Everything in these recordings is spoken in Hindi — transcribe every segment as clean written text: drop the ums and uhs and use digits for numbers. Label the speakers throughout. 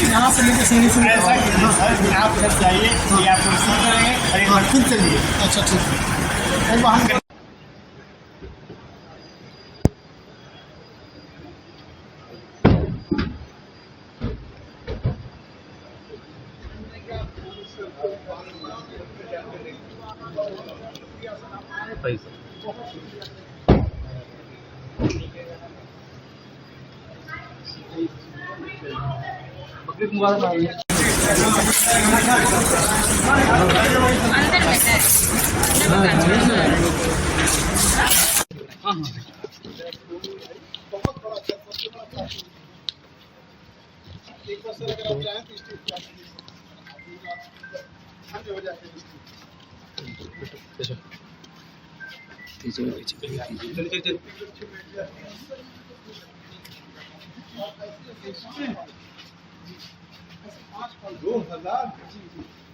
Speaker 1: यहाँ से लेकर सीढ़ी से आप इधर जाइए, ये आपको रिसीव करेंगे। हाँ, खुद चलिए। अच्छा, ठीक है। एक बार हम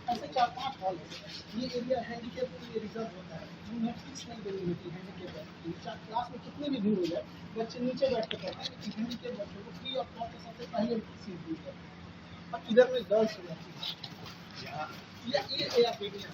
Speaker 1: ऐसे 4-5 हॉल ये एरिया हैंडीकेप के लिए रिजर्व होता है। उन्हें फीस नहीं देनी होती हैंडीकेप है। क्लास में कितनी भी भीड़ हो जाए, बच्चे नीचे बैठ कर पढ़ते हैं, लेकिन हैंडीकेप बच्चों को फ्री ऑफ कॉस्ट सबसे पहले सीट दी है। और इधर में गर्ल्स हो जाती है। ये आप देखिए।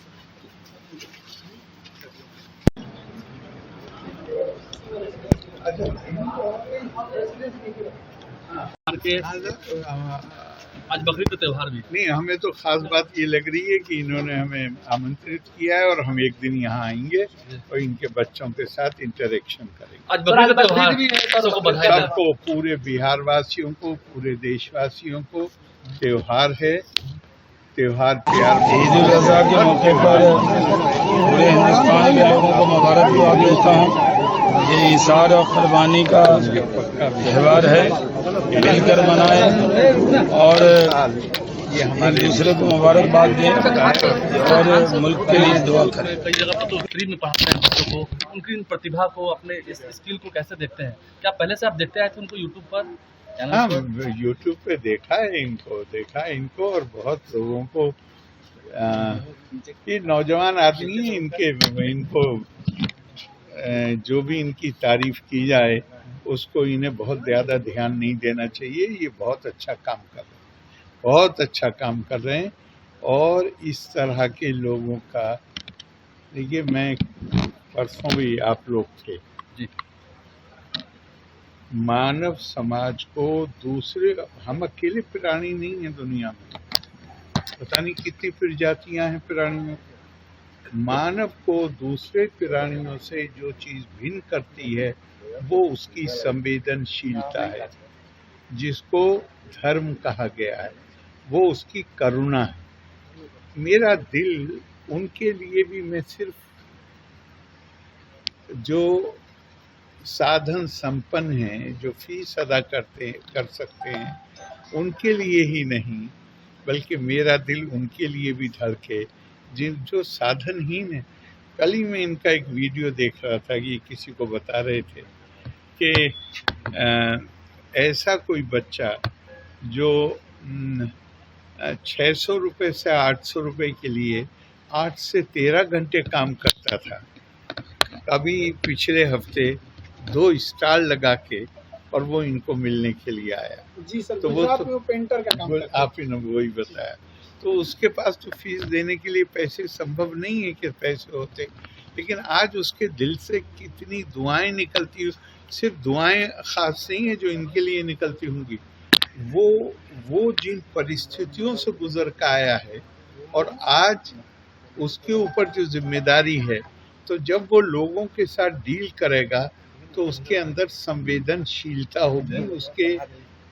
Speaker 2: आज बकरीद का त्योहार भी
Speaker 3: नहीं, हमें तो खास बात ये लग रही है कि इन्होंने हमें आमंत्रित किया है और हम एक दिन यहाँ आएंगे और इनके बच्चों के साथ इंटरेक्शन करेंगे।
Speaker 2: आज बकरीद का त्योहार सबको बधाई।
Speaker 3: सबको, पूरे बिहार वासियों को, पूरे देशवासियों को त्योहार है। त्योहार प्यार
Speaker 4: ईद उल अजहा के मौके पर पूरे हिंदुस्तान के लोगों को मुबारकबाद देता हूँ। ये इशार और कुर्बानी का त्यौहार है, मिलकर मनाएं और
Speaker 3: ये
Speaker 4: एक दूसरे को मुबारकबाद दें और मुल्क के लिए दुआ करें।
Speaker 2: कई जगह पर तो फ्री में पढ़ाते हैं बच्चों को, उनकी इन प्रतिभा को, अपने इस स्किल को कैसे देखते हैं? क्या पहले से आप देखते आए थे उनको यूट्यूब पर?
Speaker 3: हाँ, यूट्यूब पे देखा है इनको और बहुत लोगों को ये नौजवान आदमी है, इनको जो भी इनकी तारीफ की जाए उसको इन्हें बहुत ज़्यादा ध्यान नहीं देना चाहिए। ये बहुत अच्छा काम कर रहे हैं, बहुत अच्छा काम कर रहे हैं। और इस तरह के लोगों का, देखिए मैं परसों भी आप लोग थे
Speaker 2: जी।
Speaker 3: मानव समाज को दूसरे, हम अकेले प्राणी नहीं हैं दुनिया में, पता नहीं कितनी प्रजातियां हैं प्राणियों। मानव को दूसरे प्राणियों से जो चीज भिन्न करती है वो उसकी संवेदनशीलता है, जिसको धर्म कहा गया है, वो उसकी करुणा है। मेरा दिल उनके लिए भी, मैं सिर्फ जो साधन संपन्न हैं, जो फीस अदा कर सकते हैं, उनके लिए ही नहीं बल्कि मेरा दिल उनके लिए भी धड़के जो साधनहीन है। कल ही मैं इनका एक वीडियो देख रहा था कि किसी को बता रहे थे कि ऐसा कोई बच्चा जो 600 रुपये से 800 रुपये के लिए 8 से 13 घंटे काम करता था, अभी पिछले हफ्ते 2 स्टाल लगा के और वो इनको मिलने के लिए आया।
Speaker 1: जी सर,
Speaker 3: तो वो
Speaker 1: पेंटर का काम
Speaker 3: आप ही ने वही बताया। तो उसके पास तो फीस देने के लिए पैसे संभव नहीं है कि पैसे होते, लेकिन आज उसके दिल से कितनी दुआएं निकलती, सिर्फ दुआएं खास नहीं है जो इनके लिए निकलती होंगी, वो जिन परिस्थितियों से गुजर कर आया है और आज उसके ऊपर जो जिम्मेदारी है, तो जब वो लोगों के साथ डील करेगा तो उसके अंदर संवेदनशीलता होगी,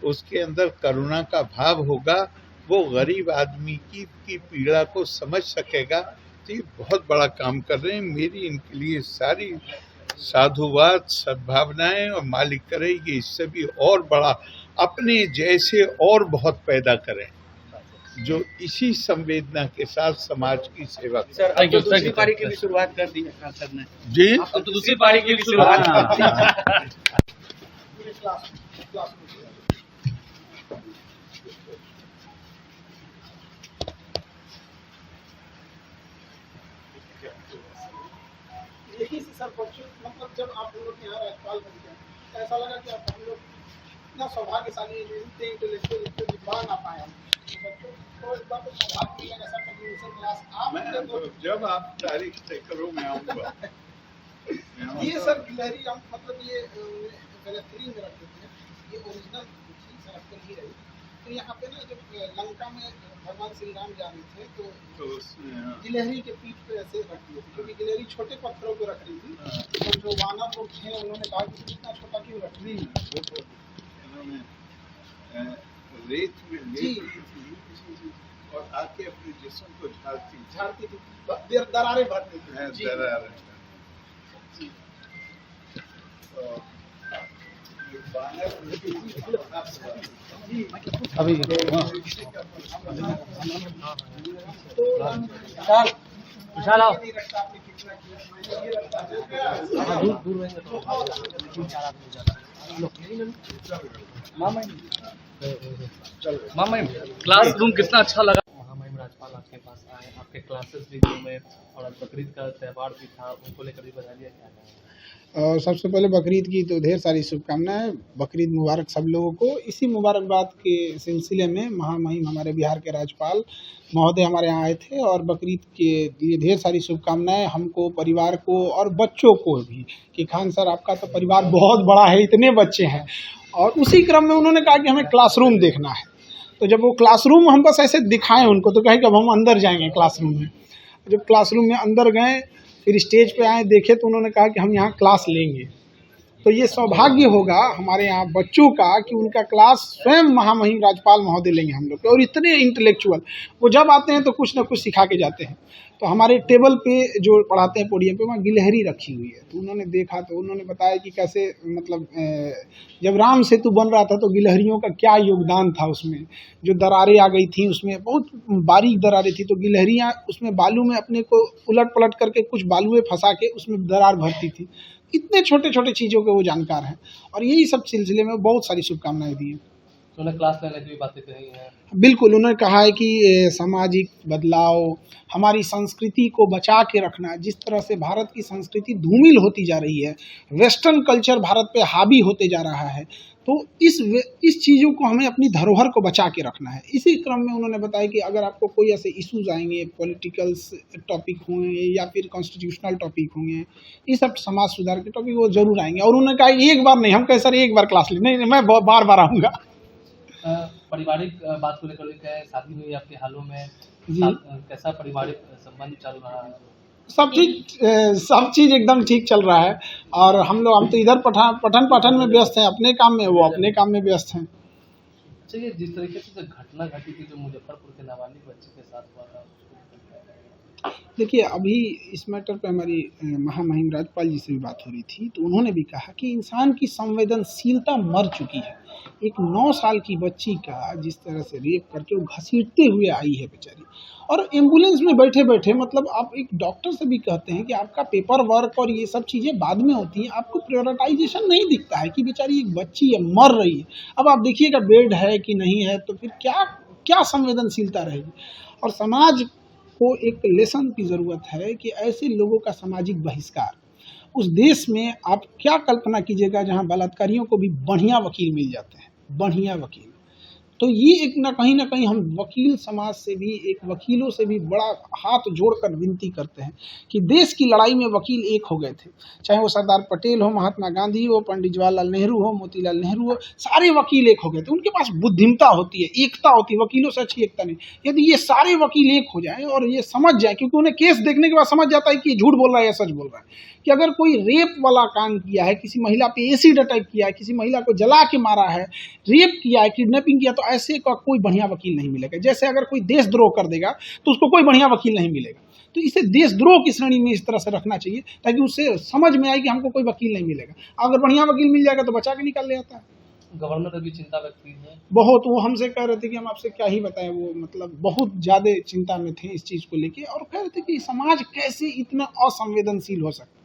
Speaker 3: उसके अंदर करुणा का भाव होगा, वो गरीब आदमी की पीड़ा को समझ सकेगा। तो ये बहुत बड़ा काम कर रहे हैं। मेरी इनके लिए सारी साधुवाद, सद्भावनाएं, और मालिक करे कि इससे भी और बड़ा अपने जैसे और बहुत पैदा करें जो इसी संवेदना के साथ समाज की सेवा करें।
Speaker 1: सर, अब तो दूसरी पारी की भी शुरुआत कर दी है सर ने।
Speaker 3: जी,
Speaker 1: अब तो दूसरी पारी की भी शुरुआत कर दी है। सर बच्चों मतलब जब आप हम लोग के यहाँ राज्यपाल बन गए तो ऐसा लगा कि आप हम लोग इतना सौभाग्यशाली इतने इंटेलेक्चुअल इतने विद्वान आ पाए हम बच्चों को इतना तो सौभाग्य मिला ऐसा टेक्नीशियन क्लास आप
Speaker 3: मैं
Speaker 1: तो
Speaker 3: जब आप तारीख तय करो मैं आऊँगा।
Speaker 1: ये सर गिलहरी हम मतलब ये बेहतरीन में रखते थे ये ओरिजिनल थी सर अब तक ही रही तो यहाँ पे ना जब लंका में भगवान श्री राम जा रहे थे तो गिलहरी के पीठ पे ऐसे रख दिए थे क्योंकि गिलहरी छोटे पत्थरों पे रख रही थी तो जो वानर लोग थे उन्होंने कहा कि इतना छोटा क्यों रख दी
Speaker 3: रेत में लेटी थी और आके अपने जिस्म को
Speaker 1: झाड़ती थी दरारें भरती थी
Speaker 3: दरारें
Speaker 2: अभी विशाल आओ दूर मामा क्लासरूम कितना अच्छा लगा। महामहिम राज्यपाल आपके पास आए, आपके क्लासेस भी में और बकरीद का त्यौहार भी था, उनको लेकर भी बता दिया क्या है?
Speaker 5: सबसे पहले बकरीद की तो ढेर सारी शुभकामनाएं। बकरीद मुबारक सब लोगों को। इसी मुबारकबाद के सिलसिले में महामहिम हमारे बिहार के राज्यपाल महोदय हमारे यहाँ आए थे और बकरीद के लिए ढेर सारी शुभकामनाएं हमको, परिवार को और बच्चों को भी कि खान सर आपका तो परिवार बहुत बड़ा है, इतने बच्चे हैं। और उसी क्रम में उन्होंने कहा कि हमें क्लासरूम देखना है। तो जब वो क्लासरूम हम बस ऐसे दिखाएं उनको तो कहे कि अब हम अंदर जाएंगे क्लासरूम में। जब क्लासरूम में अंदर गए फिर स्टेज पे आए देखे तो उन्होंने कहा कि हम यहाँ क्लास लेंगे। तो ये सौभाग्य होगा हमारे यहाँ बच्चों का कि उनका क्लास स्वयं महामहिम राज्यपाल महोदय लेंगे हम लोग के। और इतने इंटेलेक्चुअल वो जब आते हैं तो कुछ ना कुछ सिखा के जाते हैं। तो हमारे टेबल पे जो पढ़ाते हैं पोडियम पे वहाँ गिलहरी रखी हुई है तो उन्होंने देखा तो उन्होंने बताया कि कैसे मतलब जब राम सेतु बन रहा था तो गिलहरियों का क्या योगदान था उसमें। जो दरारें आ गई थी उसमें बहुत बारीक दरारें थी तो गिलहरियाँ उसमें बालू में अपने को उलट पलट करके कुछ बालुएं फंसा के उसमें दरार भरती थी। इतने छोटे छोटे चीज़ों के वो जानकार हैं और यही सब सिलसिले में बहुत सारी शुभकामनाएं दी हैं।
Speaker 2: तो उन्हें क्लास लेने की भी बातें कही हैं।
Speaker 5: बिल्कुल, उन्होंने कहा है कि सामाजिक बदलाव, हमारी संस्कृति को बचा के रखना। जिस तरह से भारत की संस्कृति धूमिल होती जा रही है, वेस्टर्न कल्चर भारत पे हावी होते जा रहा है, तो इस चीज़ों को हमें अपनी धरोहर को बचा के रखना है। इसी क्रम में उन्होंने बताया कि अगर आपको कोई ऐसे इश्यूज आएंगे, पॉलिटिकल टॉपिक होंगे या फिर कॉन्स्टिट्यूशनल टॉपिक होंगे, ये सब समाज सुधार के टॉपिक वो जरूर आएंगे। और उन्होंने कहा एक बार नहीं, हम कहे सर एक बार क्लास ले, नहीं मैं बार बार आऊँगा।
Speaker 2: पारिवारिक बात को लेकर के शादी हुई आपके हालों में, कैसा पारिवारिक संबंध चल रहा है?
Speaker 5: सब चीज़ एकदम ठीक चल रहा है। और हम तो इधर पठन पाठन में व्यस्त हैं, अपने काम में, वो अपने काम में व्यस्त हैं।
Speaker 2: अच्छा, ये जिस तरीके से घटना घटी थी जो मुजफ्फरपुर के नाबालिग बच्चे के साथ हुआ था,
Speaker 5: देखिए अभी इस मैटर पे हमारी महामहिम राज्यपाल जी से भी बात हो रही थी तो उन्होंने भी कहा कि इंसान की संवेदनशीलता मर चुकी है। एक 9 साल की बच्ची का जिस तरह से रेप करके वो घसीटते हुए आई है बेचारी, और एम्बुलेंस में बैठे बैठे, मतलब आप एक डॉक्टर से भी कहते हैं कि आपका पेपर वर्क और ये सब चीज़ें बाद में होती हैं, आपको प्रायोरिटाइजेशन नहीं दिखता है कि बेचारी एक बच्ची है, मर रही है। अब आप देखिएगा बेड है कि नहीं है, तो फिर क्या संवेदनशीलता रहेगी। और समाज को एक लेसन की ज़रूरत है कि ऐसे लोगों का सामाजिक बहिष्कार। उस देश में आप क्या कल्पना कीजिएगा जहां बलात्कारियों को भी बढ़िया वकील मिल जाते हैं, बढ़िया वकील। तो ये एक ना कहीं हम वकील समाज से भी, एक वकीलों से भी बड़ा हाथ जोड़कर विनती करते हैं कि देश की लड़ाई में वकील एक हो गए थे, चाहे वो सरदार पटेल हो, महात्मा गांधी हो, पंडित जवाहरलाल नेहरू हो, मोतीलाल नेहरू हो, सारे वकील एक हो गए थे। उनके पास बुद्धिमता होती है, एकता होती है, वकीलों से अच्छी एकता नहीं। यदि ये सारे वकील एक हो जाएं और ये समझ जाए, क्योंकि उन्हें केस देखने के बाद समझ जाता है कि ये झूठ बोल रहा है या सच बोल रहा है, कि अगर कोई रेप वाला काम किया है, किसी महिला पे एसिड अटैक किया है, किसी महिला को जला के मारा है, रेप किया है, किडनैपिंग किया, तो ऐसे का कोई बढ़िया वकील नहीं मिलेगा। जैसे अगर कोई देशद्रोह कर देगा तो उसको कोई बढ़िया वकील नहीं मिलेगा। तो इसे देशद्रोह की श्रेणी में इस तरह से रखना चाहिए ताकि उससे समझ में आए कि हमको कोई वकील नहीं मिलेगा। अगर बढ़िया वकील मिल जाएगा तो बचा के निकाल ले आता है।
Speaker 2: गवर्नर अभी चिंता व्यक्त की है
Speaker 5: बहुत, वो हमसे कह रहे थे कि हम आपसे क्या ही बताएं, वो मतलब बहुत ज़्यादा चिंता में थे इस चीज़ को लेके, और कह रहे थे कि समाज कैसे इतना असंवेदनशील हो सकता है।